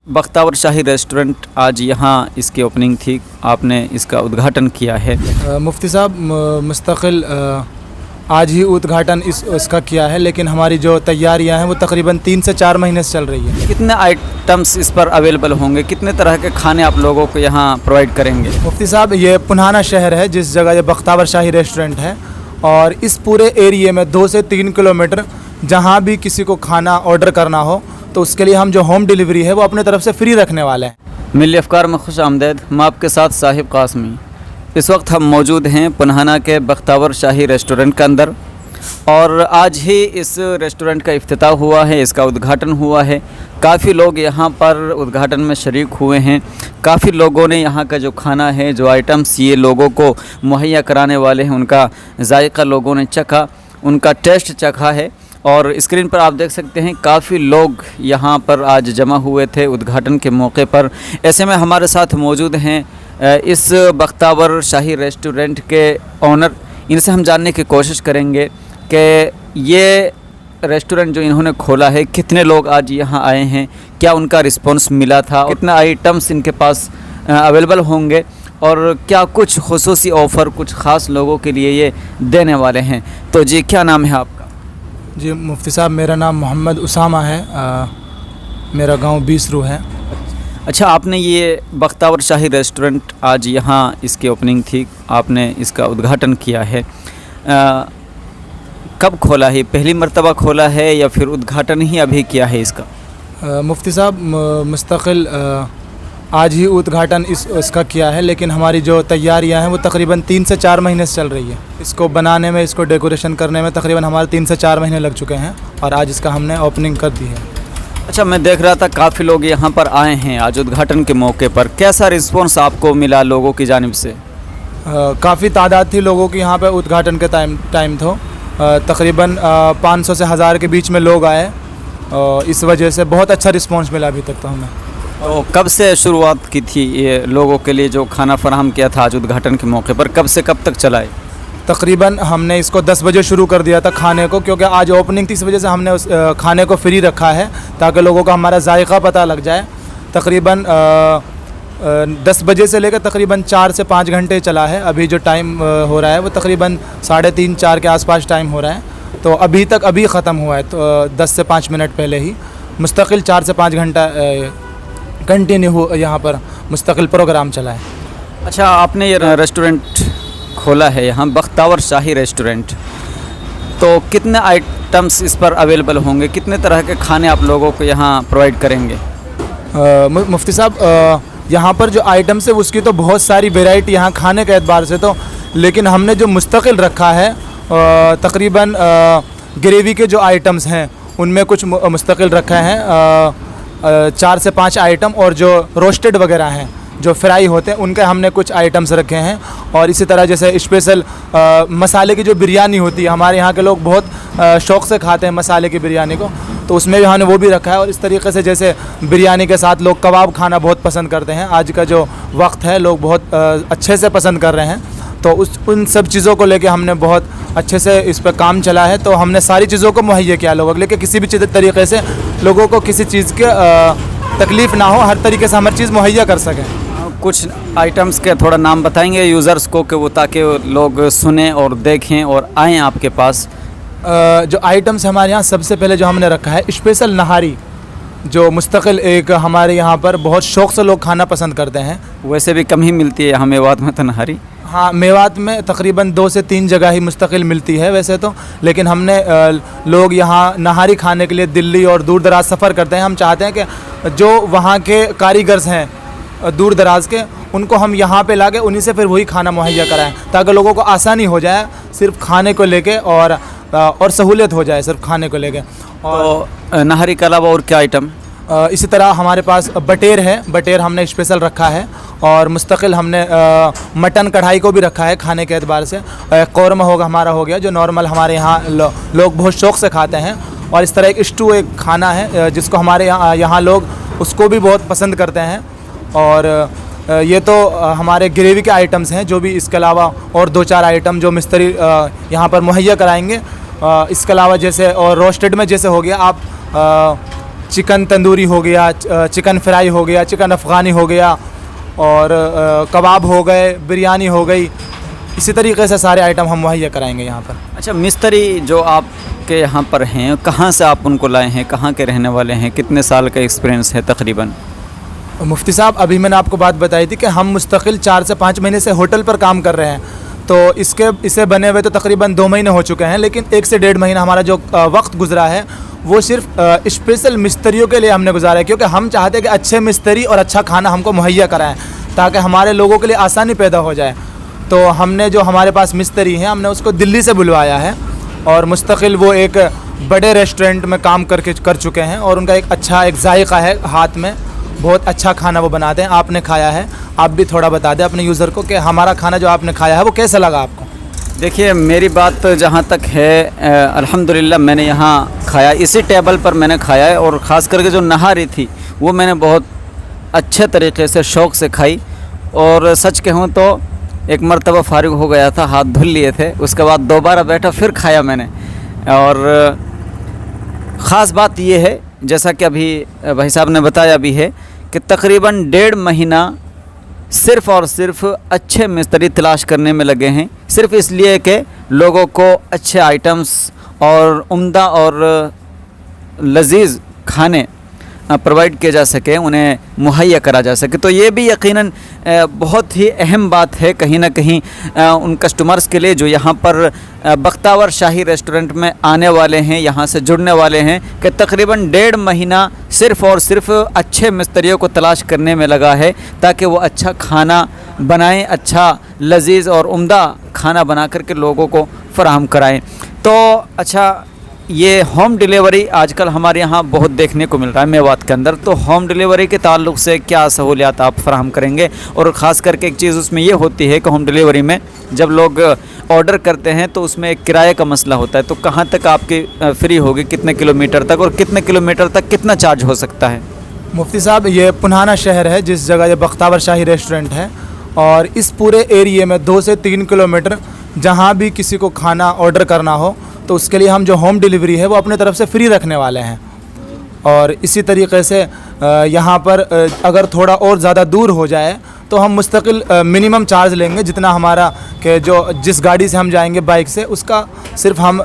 बख्तावर शाही restaurant आज यहाँ इसकी ओपनिंग थी, आपने इसका उद्घाटन किया है। मुफ्ती साहब मुस्तकिल आज ही उद्घाटन इसका किया है, लेकिन हमारी जो तैयारियां हैं वो तकरीबन 3 से 4 महीने से चल रही है। कितने आइटम्स इस पर अवेलेबल होंगे, कितने तरह के खाने आप लोगों को यहाँ प्रोवाइड करेंगे? मुफ्ती साहब ये पुनाना शहर है जिस जगह ये बख्तावर शाही रेस्टोरेंट है, और इस पूरे एरिए में 2 से 3 किलोमीटर जहाँ भी किसी को खाना ऑर्डर करना हो तो उसके लिए हम जो होम डिलीवरी है वो अपने तरफ से फ्री रखने वाले हैं। मिली अफ़कार में खुश आमदेद। मैं आपके साथ साहिब कासमी। इस वक्त हम मौजूद हैं पुनाना के बख्तावर शाही रेस्टोरेंट के अंदर, और आज ही इस रेस्टोरेंट का इफ्तिताह हुआ है, इसका उद्घाटन हुआ है। काफ़ी लोग यहाँ पर उद्घाटन में शरीक हुए हैं। काफ़ी लोगों ने यहाँ का जो खाना है, जो आइटम्स ये लोगों को मुहैया कराने वाले हैं, उनका जायका लोगों ने चखा, उनका टेस्ट चखा है। और स्क्रीन पर आप देख सकते हैं काफ़ी लोग यहाँ पर आज जमा हुए थे उद्घाटन के मौके पर। ऐसे में हमारे साथ मौजूद हैं इस बख्तावर शाही रेस्टोरेंट के ऑनर। इनसे हम जानने की कोशिश करेंगे कि ये रेस्टोरेंट जो इन्होंने खोला है, कितने लोग आज यहाँ आए हैं, क्या उनका रिस्पांस मिला था, कितना आइटम्स इनके पास अवेलेबल होंगे, और क्या कुछ खुसूसी ऑफ़र कुछ ख़ास लोगों के लिए ये देने वाले हैं। तो जी, क्या नाम है आपका? जी मुफ्ती साहब, मेरा नाम मोहम्मद उसामा है। मेरा गांव बीसरू है। अच्छा, आपने ये बख्तावर शाही रेस्टोरेंट आज यहाँ इसकी ओपनिंग थी, आपने इसका उद्घाटन किया है। कब खोला है? पहली मर्तबा खोला है या फिर उद्घाटन ही अभी किया है इसका? मुफ्ती साहब मुस्तकिल आज ही उद्घाटन इसका किया है, लेकिन हमारी जो तैयारियां हैं वो तकरीबन 3 से 4 महीने से चल रही है। इसको बनाने में, इसको डेकोरेशन करने में तकरीबन हमारे 3 से 4 महीने लग चुके हैं, और आज इसका हमने ओपनिंग कर दी है। अच्छा, मैं देख रहा था काफ़ी लोग यहाँ पर आए हैं आज उद्घाटन के मौके पर। कैसा रिस्पॉन्स आपको मिला लोगों की जानिब से? काफ़ी तादाद थी लोगों की यहाँ पर। उद्घाटन के टाइम था तकरीबन 500 से 1000 के बीच में लोग आए, इस वजह से बहुत अच्छा रिस्पॉन्स मिला अभी तक तो हमें। तो कब से शुरुआत की थी ये लोगों के लिए जो खाना फराहम किया था आज उद्घाटन के मौके पर, कब से कब तक चलाए? तकरीबन हमने इसको 10 बजे शुरू कर दिया था खाने को, क्योंकि आज ओपनिंग थी, इस वजह से हमने उस खाने को फ्री रखा है ताकि लोगों को हमारा जायका पता लग जाए। तकरीबन 10 बजे से लेकर तकरीबन 4 से 5 घंटे चला है। अभी जो टाइम हो रहा है वो तकरीबन 3:30-4 के आसपास टाइम हो रहा है। तो अभी ख़त्म हुआ है, तो 10 से 5 मिनट पहले ही मुस्तकिल 4 से 5 घंटा कंटिन्यू हो यहाँ पर मुस्तकिल प्रोग्राम चला है। अच्छा, आपने ये रेस्टोरेंट खोला है यहाँ बख्तावर शाही रेस्टोरेंट, तो कितने आइटम्स इस पर अवेलेबल होंगे, कितने तरह के खाने आप लोगों को यहाँ प्रोवाइड करेंगे? मुफ्ती साहब यहाँ पर जो आइटम्स है उसकी तो बहुत सारी वैरायटी यहाँ खाने के एतबार से तो, लेकिन हमने जो मुस्तकिल रखा है तकरीबन ग्रेवी के जो आइटम्स हैं उनमें कुछ मुस्तकिल रखा है 4 से 5 आइटम, और जो रोस्टेड वगैरह हैं, जो फ्राई होते हैं, उनके हमने कुछ आइटम्स रखे हैं। और इसी तरह जैसे स्पेशल मसाले की जो बिरयानी होती है, हमारे यहाँ के लोग बहुत शौक़ से खाते हैं मसाले की बिरयानी को, तो उसमें भी हमने वो भी रखा है। और इस तरीके से जैसे बिरयानी के साथ लोग कबाब खाना बहुत पसंद करते हैं, आज का जो वक्त है लोग बहुत अच्छे से पसंद कर रहे हैं, तो उन सब चीज़ों को लेके हमने बहुत अच्छे से इस पर काम चला है। तो हमने सारी चीज़ों को मुहैया किया लोगों के लिए, किसी भी तरीके से लोगों को किसी चीज़ की तकलीफ़ ना हो, हर तरीके से हर चीज़ मुहैया कर सकें। कुछ आइटम्स के थोड़ा नाम बताएंगे यूज़र्स को कि वो ताकि लोग सुने और देखें और आएँ आपके पास? जो आइटम्स हमारे यहाँ सबसे पहले जो हमने रखा है स्पेशल नहारी, जो मुस्तकिल एक हमारे यहाँ पर बहुत शौक़ से लोग खाना पसंद करते हैं। वैसे भी कम ही मिलती है हमें मेवात में तो नहारी। हाँ, मेवात में तकरीबन 2 से 3 जगह ही मुस्तकिल मिलती है वैसे तो, लेकिन हमने लोग यहाँ नहारी खाने के लिए दिल्ली और दूर दराज सफ़र करते हैं। हम चाहते हैं कि जो वहाँ के कारीगर्स हैं दूर दराज के, उनको हम यहाँ पे लाके उन्हीं से फिर वही खाना मुहैया कराएं, ताकि लोगों को आसानी हो जाए सिर्फ खाने को लेके, और सहूलियत हो जाए सिर्फ खाने को लेके। और तो नहारी के अलावा और क्या आइटम? इसी तरह हमारे पास बटेर है, बटेर हमने स्पेशल रखा है, और मुस्तकिल हमने मटन कढ़ाई को भी रखा है खाने के एतबार से। कौरमा हमारा हो गया जो नॉर्मल हमारे यहाँ लोग बहुत शौक़ से खाते हैं। और इस तरह एक स्टू एक खाना है जिसको हमारे यहाँ लोग उसको भी बहुत पसंद करते हैं। और ये तो हमारे ग्रेवी के आइटम्स हैं, जो भी इसके अलावा और 2-4 आइटम जो मिस्त्री यहाँ पर मुहैया कराएंगे। इसके अलावा जैसे और रोस्टेड में जैसे हो गया आप चिकन तंदूरी हो गया, चिकन फ्राई हो गया, चिकन अफ़गानी हो गया, और कबाब हो गए, बिरयानी हो गई। इसी तरीके से सारे आइटम हम मुहैया कराएंगे यहाँ पर। अच्छा, मिस्त्री जो आपके यहाँ पर हैं, कहाँ से आप उनको लाए हैं, कहाँ के रहने वाले हैं, कितने साल का एक्सपीरियंस है तकरीबन? मुफ्ती साहब, अभी मैंने आपको बात बताई थी कि हम मुस्तकिल 4 से 5 महीने से होटल पर काम कर रहे हैं, तो इसे बने हुए तो तकरीबन 2 महीने हो चुके हैं, लेकिन 1 से 1.5 महीना हमारा जो वक्त गुजरा है वो सिर्फ स्पेशल मिस्त्रियों के लिए हमने गुजारा है, क्योंकि हम चाहते हैं कि अच्छे मिस्त्री और अच्छा खाना हमको मुहैया कराएं ताकि हमारे लोगों के लिए आसानी पैदा हो जाए। तो हमने जो हमारे पास मिस्त्री हैं, हमने उसको दिल्ली से बुलवाया है, और मुस्तकिल वो एक बड़े रेस्टोरेंट में काम कर चुके हैं, और उनका एक अच्छा एक जायका है हाथ में, बहुत अच्छा खाना वो बनाते हैं। आपने खाया है, आप भी थोड़ा बता दें अपने यूज़र को कि हमारा खाना जो आपने खाया है वो कैसा लगा आपको? देखिए, मेरी बात जहाँ तक है, अल्हम्दुलिल्लाह मैंने यहाँ खाया, इसी टेबल पर मैंने खाया है, और ख़ास करके जो नहारी थी वो मैंने बहुत अच्छे तरीके से शौक़ से खाई। और सच कहूँ तो एक मरतबा फारिग हो गया था, हाथ धुल लिए थे, उसके बाद दोबारा बैठा फिर खाया मैंने। और ख़ास बात ये है, जैसा कि अभी भाई साहब ने बताया भी है, कि तकरीबन 1.5 महीना सिर्फ़ और सिर्फ अच्छे मिस्त्री तलाश करने में लगे हैं, सिर्फ़ इसलिए कि लोगों को अच्छे आइटम्स और उम्दा और लजीज़ खाने प्रोवाइड किए जा सके, उन्हें मुहैया करा जा सके। तो ये भी यकीनन बहुत ही अहम बात है कहीं ना कहीं उन कस्टमर्स के लिए जो यहाँ पर बख्तावर शाही रेस्टोरेंट में आने वाले हैं, यहाँ से जुड़ने वाले हैं, कि तकरीबन 1.5 महीना सिर्फ़ और सिर्फ अच्छे मिस्त्रियों को तलाश करने में लगा है ताकि वो अच्छा खाना बनाएं, अच्छा लजीज़ और उम्दा खाना बना करके लोगों को फराहम कराएं। तो अच्छा, ये होम डिलीवरी आजकल हमारे यहाँ बहुत देखने को मिल रहा है मेवात के अंदर, तो होम डिलीवरी के ताल्लुक़ से क्या सहूलियात आप फराहम करेंगे? और ख़ास करके एक चीज़ उसमें ये होती है कि होम डिलीवरी में जब लोग ऑर्डर करते हैं तो उसमें एक किराए का मसला होता है, तो कहाँ तक आपकी फ्री होगी, कितने किलोमीटर तक, और कितने किलोमीटर तक कितना चार्ज हो सकता है? मुफ्ती साहब, ये पुनाना शहर है जिस जगह ये बख्तावर शाही रेस्टोरेंट है, और इस पूरे एरिए में 2 से 3 किलोमीटर जहाँ भी किसी को खाना ऑर्डर करना हो तो उसके लिए हम जो होम डिलीवरी है वो अपने तरफ से फ्री रखने वाले हैं। और इसी तरीके से यहाँ पर अगर थोड़ा और ज़्यादा दूर हो जाए तो हम मुस्तकिल मिनिमम चार्ज लेंगे, जितना हमारा कि जो जिस गाड़ी से हम जाएंगे बाइक से, उसका सिर्फ हम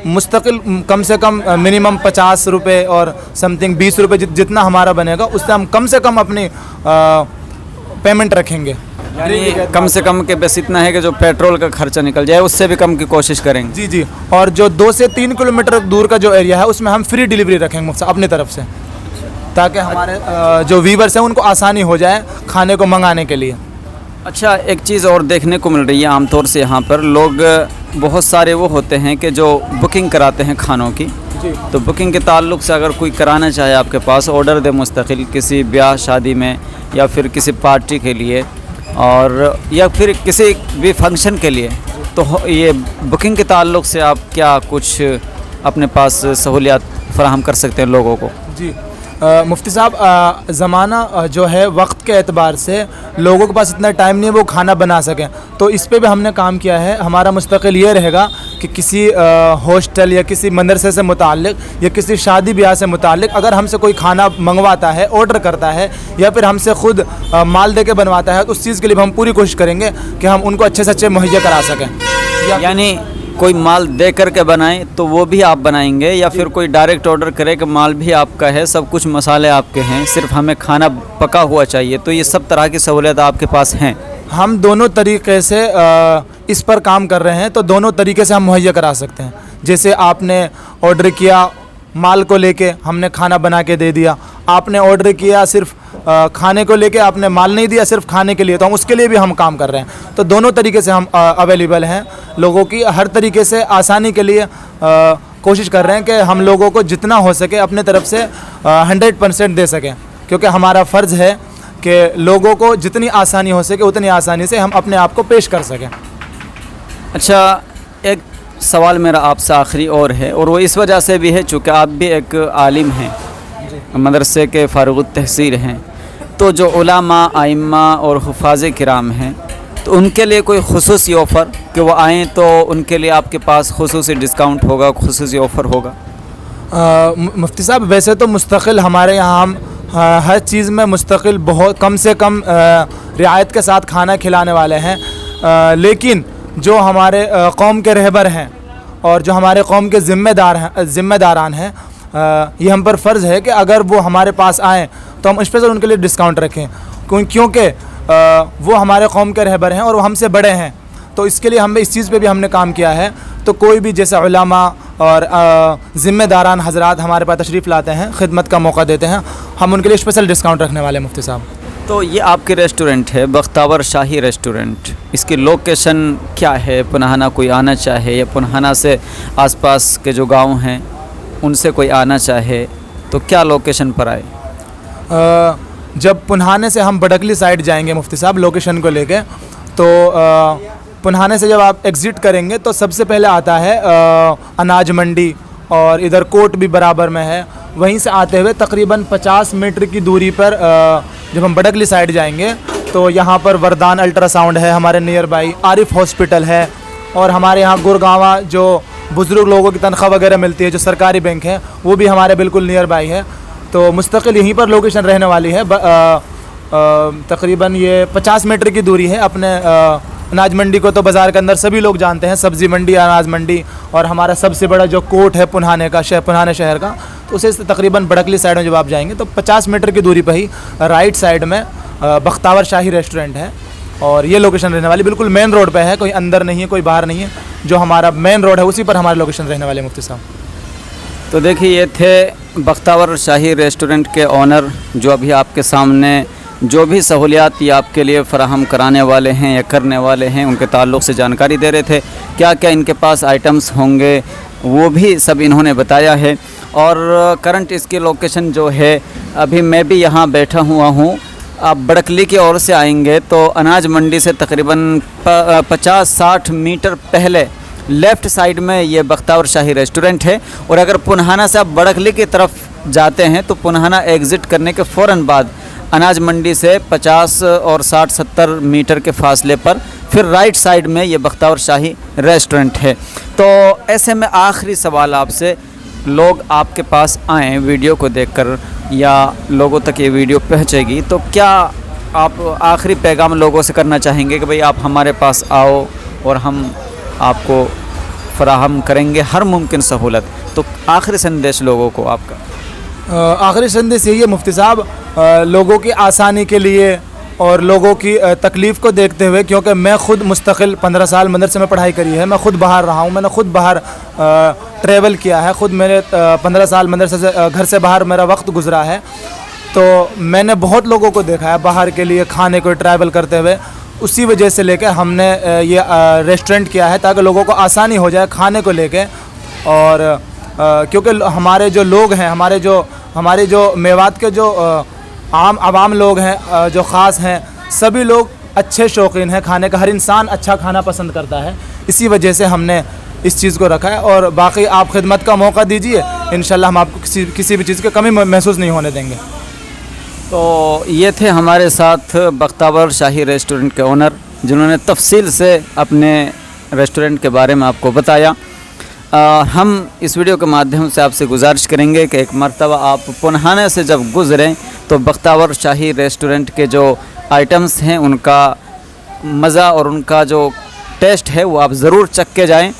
मुस्तकिल कम से कम मिनिमम 50 रुपये और समथिंग 20 रुपये जितना हमारा बनेगा उससे हम कम से कम अपनी पेमेंट रखेंगे। यानी कम से कम के बस इतना है कि जो पेट्रोल का खर्चा निकल जाए, उससे भी कम की कोशिश करेंगे। जी जी। और जो 2 से 3 किलोमीटर दूर का जो एरिया है उसमें हम फ्री डिलीवरी रखेंगे अपनी तरफ से, ताकि हमारे जो व्यूवर्स हैं उनको आसानी हो जाए खाने को मंगाने के लिए। अच्छा, एक चीज़ और देखने को मिल रही है आमतौर से, यहाँ पर लोग बहुत सारे वो होते हैं कि जो बुकिंग कराते हैं खानों की, तो बुकिंग के ताल्लुक़ से अगर कोई कराना चाहे आपके पास, ऑर्डर दे मुस्तकिल किसी ब्याह शादी में या फिर किसी पार्टी के लिए और या फिर किसी भी फंक्शन के लिए, तो ये बुकिंग के ताल्लुक़ से आप क्या कुछ अपने पास सहूलियात फराहम कर सकते हैं लोगों को? जी मुफ्ती साहब, ज़माना जो है वक्त के एतबार से लोगों के पास इतना टाइम नहीं है वो खाना बना सकें, तो इस पे भी हमने काम किया है। हमारा मुस्तकिल ये रहेगा कि किसी हॉस्टल या किसी मदरसे से मुताल्लिक़ या किसी शादी ब्याह से मुताल्लिक़ अगर हमसे कोई खाना मंगवाता है, ऑर्डर करता है या फिर हमसे ख़ुद माल दे के बनवाता है, तो उस चीज़ के लिए हम पूरी कोशिश करेंगे कि हम उनको अच्छे से अच्छे मुहैया करा सकें। यानी कोई माल दे करके बनाएं तो वो भी आप बनाएंगे, या फिर कोई डायरेक्ट ऑर्डर करे कि माल भी आपका है, सब कुछ मसाले आपके हैं, सिर्फ हमें खाना पका हुआ चाहिए, तो ये सब तरह की सहूलियत आपके पास हैं? हम दोनों तरीके से इस पर काम कर रहे हैं, तो दोनों तरीके से हम मुहैया करा सकते हैं। जैसे आपने ऑर्डर किया माल को लेके, हमने खाना बना के दे दिया। आपने ऑर्डर किया सिर्फ खाने को लेके, आपने माल नहीं दिया, सिर्फ खाने के लिए, तो हम उसके लिए भी हम काम कर रहे हैं। तो दोनों तरीके से हम अवेलेबल हैं लोगों की, हर तरीके से आसानी के लिए कोशिश कर रहे हैं कि हम लोगों को जितना हो सके अपने तरफ से 100% दे सकें, क्योंकि हमारा फ़र्ज़ है कि लोगों को जितनी आसानी हो सके उतनी आसानी से हम अपने आप को पेश कर सकें। अच्छा, एक सवाल मेरा आपसे आखिरी और है, और वो इस वजह से भी है चूँकि आप भी एक आलिम हैं, मदरसे के फ़ारुग़ुत तहसील हैं, तो जो उलामा, आइम्मा और हुफ़ाज़े किराम हैं, तो उनके लिए कोई ख़ुसूसी ऑफ़र कि वो आएँ तो उनके लिए आपके पास ख़ुसूसी डिस्काउंट होगा, ख़ुसूसी ऑफ़र होगा? मुफ्ती साहब, वैसे तो मुस्तकिल हमारे यहाँ हम हर चीज़ में मुस्तकिल बहुत कम से कम रियायत के साथ खाना खिलाने वाले हैं, लेकिन जो हमारे कौम के रहबर हैं और जो हमारे कौम के ज़िम्मेदारान हैं, ये हम पर फ़र्ज़ है कि अगर वो हमारे पास आएँ तो हम स्पेशल उनके लिए डिस्काउंट रखें, क्योंकि वो हमारे कौम के रहबर हैं और वो हमसे बड़े हैं। तो इसके लिए हमें इस चीज़ पे भी हमने काम किया है। तो कोई भी जैसे उलमा और ज़िम्मेदारान हज़रात हमारे पास तशरीफ़ लाते हैं, खिदमत का मौका देते हैं, हम उनके लिए स्पेशल डिस्काउंट रखने वाले हैं मुफ्ती साहब। तो ये आपके रेस्टोरेंट है बख्तावर शाही रेस्टोरेंट, इसकी लोकेशन क्या है? पुनहाना कोई आना चाहे या पुनहाना से आसपास के जो गांव हैं उनसे कोई आना चाहे तो क्या लोकेशन पर आए? जब पुनहाने से हम बडकली साइड जाएंगे मुफ्ती साहब लोकेशन को लेके, तो पुनहाने से जब आप एग्ज़िट करेंगे तो सबसे पहले आता है अनाज मंडी, और इधर कोर्ट भी बराबर में है। वहीं से आते हुए तकरीबन 50 मीटर की दूरी पर जब हम बडकली साइड जाएंगे तो यहाँ पर वरदान अल्ट्रासाउंड है हमारे नियर बाई, आरिफ हॉस्पिटल है, और हमारे यहाँ गुरगावा जो बुज़ुर्ग लोगों की तनख्वाह वगैरह मिलती है, जो सरकारी बैंक है, वो भी हमारे बिल्कुल नियर बाई है। तो मुस्तकिल यहीं पर लोकेशन रहने वाली है। तकरीबन ये 50 मीटर की दूरी है। अपने अनाज मंडी को तो बाज़ार के अंदर सभी लोग जानते हैं, सब्ज़ी मंडी, अनाज मंडी, और हमारा सबसे बड़ा जो कोर्ट है पुनहाने शहर का, तो उसे तकरीबन बडकली साइड में जब आप जाएंगे तो 50 मीटर की दूरी पर ही राइट साइड में बख्तावर शाही रेस्टोरेंट है, और ये लोकेशन रहने वाली बिल्कुल मेन रोड पे है, कोई अंदर नहीं है, कोई बाहर नहीं है, जो हमारा मेन रोड है उसी पर हमारे लोकेशन रहने वाले मुफ्ती साहब। तो देखिए, ये थे बख्तावर शाही रेस्टोरेंट के ऑनर, जो अभी आपके सामने जो भी सहूलियात ये आपके लिए फ़राहम कराने वाले हैं या करने वाले हैं उनके ताल्लुक़ से जानकारी दे रहे थे। क्या क्या इनके पास आइटम्स होंगे वो भी सब इन्होंने बताया है। और करंट इसकी लोकेशन जो है, अभी मैं भी यहाँ बैठा हुआ हूँ, आप बडकली की ओर से आएंगे तो अनाज मंडी से तकरीबन 50-60 मीटर पहले लेफ़्ट साइड में ये बख्तावर शाही रेस्टोरेंट है। और अगर पुनहाना से आप बडकली की तरफ जाते हैं तो पुनहाना एग्ज़िट करने के फ़ौरन बाद अनाज मंडी से 50 और 60-70 मीटर के फासले पर फिर राइट साइड में ये बख्तावर शाही रेस्टोरेंट है। तो ऐसे में आखिरी सवाल आपसे, लोग आपके पास आएँ वीडियो को देखकर या लोगों तक ये वीडियो पहुँचेगी, तो क्या आप आखिरी पैगाम लोगों से करना चाहेंगे कि भाई आप हमारे पास आओ और हम आपको फराहम करेंगे हर मुमकिन सहूलत? तो आखिरी संदेश लोगों को आपका? आखिरी संदेश यही है मुफ्ती साहब, लोगों की आसानी के लिए और लोगों की तकलीफ़ को देखते हुए, क्योंकि मैं ख़ुद मुस्तकिल 15 साल मदरसे में पढ़ाई करी है, मैं ख़ुद बाहर रहा हूँ, मैंने ख़ुद बाहर ट्रैवल किया है, ख़ुद मेरे 15 साल मदरसे से घर से बाहर मेरा वक्त गुज़रा है। तो मैंने बहुत लोगों को देखा है बाहर के लिए खाने को ट्रैवल करते हुए। उसी वजह से लेकर हमने ये रेस्टोरेंट किया है ताकि लोगों को आसानी हो जाए खाने को लेके। और क्योंकि हमारे जो लोग हैं, हमारे जो मेवात के जो आवाम लोग हैं, जो ख़ास हैं, सभी लोग अच्छे शौकीन हैं खाने का, हर इंसान अच्छा खाना पसंद करता है। इसी वजह से हमने इस चीज़ को रखा है। और बाकी आप खिदमत का मौका दीजिए, इंशाल्लाह हम आपको किसी भी चीज़ की कमी महसूस नहीं होने देंगे। तो ये थे हमारे साथ बख्तावर शाही रेस्टोरेंट के ओनर, जिन्होंने तफसील से अपने रेस्टोरेंट के बारे में आपको बताया। हम इस वीडियो के माध्यम से आपसे गुजारिश करेंगे कि एक मर्तबा आप पुनहाने से जब गुज़रें तो बख्तावर शाही रेस्टोरेंट के जो आइटम्स हैं उनका मज़ा और उनका जो टेस्ट है वो आप ज़रूर चख के जाएँ।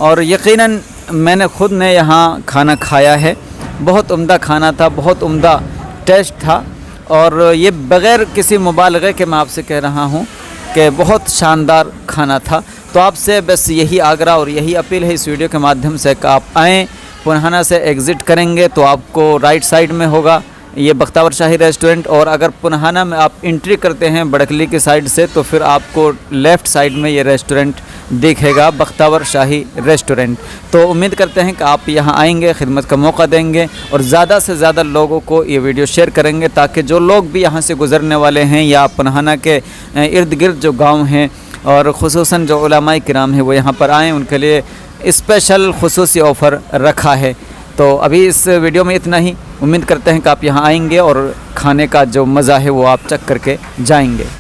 और यकीनन मैंने ख़ुद ने यहाँ खाना खाया है, बहुत उम्दा खाना था, बहुत उम्दा टेस्ट था। और ये बग़ैर किसी मुबालगे के मैं आपसे कह रहा हूँ कि बहुत शानदार खाना था। तो आपसे बस यही आग्रह और यही अपील है इस वीडियो के माध्यम से कि आप आएँ, पुनहाना से एग्ज़िट करेंगे तो आपको राइट साइड में होगा ये बख्तावर शाही रेस्टोरेंट। और अगर पुनहाना में आप एंट्री करते हैं बडकली की साइड से तो फिर आपको लेफ़्ट साइड में ये रेस्टोरेंट दिखेगा, बख्तावर शाही रेस्टोरेंट। तो उम्मीद करते हैं कि आप यहाँ आएंगे, खिदमत का मौका देंगे और ज़्यादा से ज़्यादा लोगों को ये वीडियो शेयर करेंगे, ताकि जो लोग भी यहाँ से गुज़रने वाले हैं या पुनहाना के इर्द गिर्द जो गाँव हैं और ख़ुसूसन जो उलमाए किराम हैं वो यहाँ पर आएँ, उनके लिए स्पेशल खुसूसी ऑफ़र रखा है। तो अभी इस वीडियो में इतना ही। उम्मीद करते हैं कि आप यहाँ आएंगे और खाने का जो मज़ा है वो आप चख करके जाएंगे।